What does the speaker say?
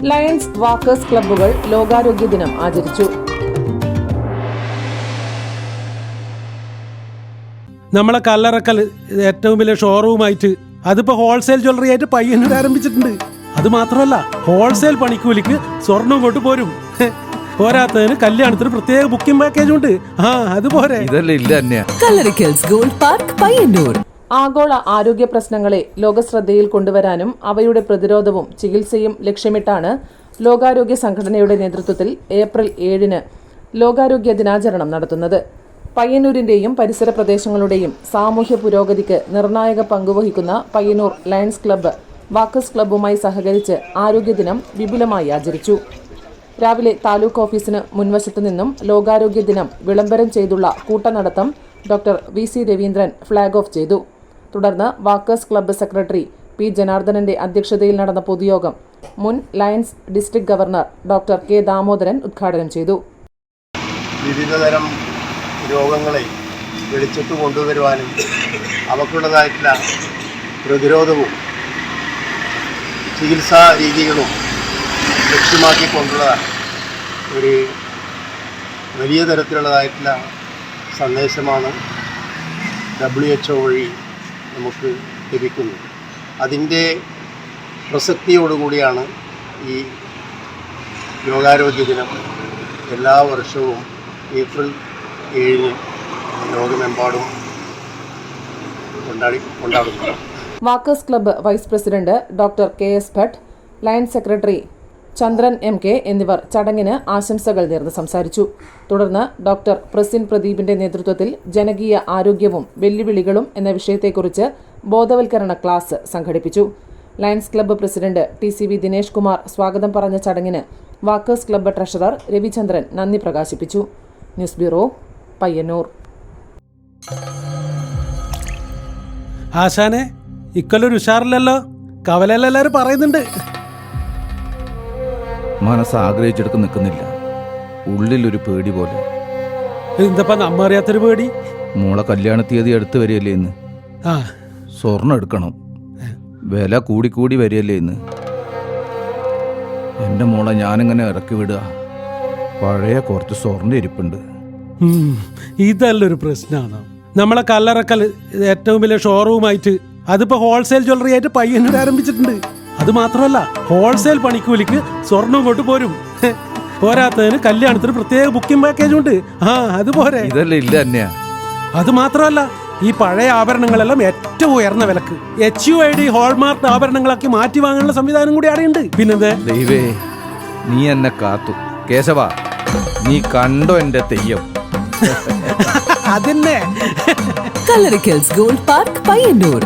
Lions walkers ക്ലബ്ബുകൾ ലോകാരോഗ്യ ദിനം ആചരിച്ചു. നമ്മളെ കല്ലറക്കൽ ഏറ്റവും വലിയ ഷോറൂമായിട്ട് അതിപ്പോ ഹോൾസെയിൽ ജ്വല്ലറി ആയിട്ട് പയ്യന്നൂർ ആരംഭിച്ചിട്ടുണ്ട്. അത് മാത്രമല്ല, ഹോൾസെയിൽ പണിക്കൂലിക്ക് സ്വർണം കൊണ്ട് പോരും. പോരാത്തതിന് കല്യാണത്തിന് പ്രത്യേക ബുക്കിംഗ് പാക്കേജ് ഉണ്ട്. അതുപോലെ ആഗോള ആരോഗ്യ പ്രശ്നങ്ങളെ ലോകശ്രദ്ധയിൽ കൊണ്ടുവരാനും അവയുടെ പ്രതിരോധവും ചികിത്സയും ലക്ഷ്യമിട്ടാണ് ലോകാരോഗ്യ സംഘടനയുടെ നേതൃത്വത്തിൽ ഏപ്രിൽ 7 ലോകാരോഗ്യ ദിനാചരണം നടത്തുന്നത്. പയ്യന്നൂരിന്റെയും പരിസര പ്രദേശങ്ങളുടെയും സാമൂഹ്യ പുരോഗതിക്ക് നിർണായക പങ്കുവഹിക്കുന്ന പയ്യന്നൂർ ലയൺസ് ക്ലബ്ബ് വാക്കേഴ്സ് ക്ലബ്ബുമായി സഹകരിച്ച് ആരോഗ്യദിനം വിപുലമായി ആചരിച്ചു. രാവിലെ താലൂക്ക് ഓഫീസിന് മുൻവശത്തു നിന്നും ലോകാരോഗ്യ ദിനം വിളംബരം ചെയ്തുള്ള കൂട്ടനടത്തം doctor VC Raveendran flag off ചെയ്തു. തുടർന്ന് വാക്കേഴ്സ് ക്ലബ്ബ് സെക്രട്ടറി P ജനാർദ്ദനന്റെ അധ്യക്ഷതയിൽ നടന്ന പൊതുയോഗം മുൻ Lions district governor doctor K Damodaran ഉദ്ഘാടനം ചെയ്തു. വിവിധതരം രോഗങ്ങളെ വെളിച്ചത്ത് കൊണ്ടുവരുവാനും അവക്കുള്ളതായിട്ടുള്ള പ്രതിരോധവും ചികിത്സാ രീതികളും ലക്ഷ്യമാക്കിക്കൊണ്ടുള്ള ഒരു വലിയ തരത്തിലുള്ളതായിട്ടുള്ള സന്ദേശമാണ് WHO വഴി നമുക്ക് ലഭിക്കുന്നത്. അതിൻ്റെ പ്രസക്തിയോടുകൂടിയാണ് ഈ ലോകാരോഗ്യ ദിനം എല്ലാ വർഷവും ഏപ്രിൽ 7 ലോകമെമ്പാടും കൊണ്ടാടുന്നത്. Walkers club vice president doctor KS Bhat, Lions secretary Chandran MK എന്നിവർ ചടങ്ങിന് ആശംസകൾ നേർന്ന് സംസാരിച്ചു. തുടർന്ന് ഡോക്ടർ പ്രസിൻ പ്രദീപിന്റെ നേതൃത്വത്തിൽ ജനകീയ ആരോഗ്യവും വെല്ലുവിളികളും എന്ന വിഷയത്തെക്കുറിച്ച് ബോധവൽക്കരണ ക്ലാസ് സംഘടിപ്പിച്ചു. Lions club president TCV Dinesh Kumar സ്വാഗതം പറഞ്ഞ ചടങ്ങിന് വാക്കേഴ്സ് ക്ലബ്ബ് ട്രഷറർ രവിചന്ദ്രൻ നന്ദി പ്രകാശിപ്പിച്ചു. News bureau, Payyanur. ആശാനെ, ഇക്കൊല്ലൊരു ഉഷാറില്ലല്ലോ. കവലെല്ലാരും പറയുന്നുണ്ട്. മനസ്സ് ആഗ്രഹിച്ചെടുത്ത് നിൽക്കുന്നില്ല. ഉള്ളിലൊരു പേടി പോലെ. എന്തപ്പാ നമ്മ അറിയാത്തൊരു പേടി? മോളെ കല്യാണ തീയതി അടുത്ത് വരികയല്ലേ ഇന്ന്. സ്വർണ്ണം എടുക്കണം. വില കൂടിക്കൂടി വരികയല്ലേ ഇന്ന്. എൻ്റെ മോളെ ഞാനിങ്ങനെ ഇറക്കി വിടുക. പഴയ കുറച്ച് സ്വർണ്ണം ഇരിപ്പുണ്ട്. ഇതല്ലൊരു പ്രശ്നമാണ്. നമ്മളെ കല്ലറക്കൽ ഏറ്റവും വലിയ ഷോറൂമായിട്ട് അതിപ്പോ ഹോൾസെയിൽ ജ്വല്ലറി ആയിട്ട് പയ്യന്നൂർ ആരംഭിച്ചിട്ടുണ്ട്. അത് മാത്രമല്ല, ഹോൾസെയിൽ പണിക്കൂലിക്ക് സ്വർണം കൊണ്ട് പോരും. പോരാത്തതിന് കല്യാണത്തിന് പ്രത്യേക ബുക്കിംഗ് പാക്കേജ് ഉണ്ട്. അതുപോലെ അത് മാത്രമല്ല, ഈ പഴയ ആഭരണങ്ങളെല്ലാം ഏറ്റവും ഉയർന്ന വിലക്ക് HUID ഹോൾമാർക്ക് ആഭരണങ്ങളാക്കി മാറ്റി വാങ്ങാനുള്ള സംവിധാനം കൂടി അറിയുണ്ട്. പിന്നെന്താ ദൈവേ, നീ എന്നെ കാത്തു. കേശവ, നീ കണ്ടോ എന്റെ തെയ്യം? അതന്നെ. Kallarickals gold park, Payyanur.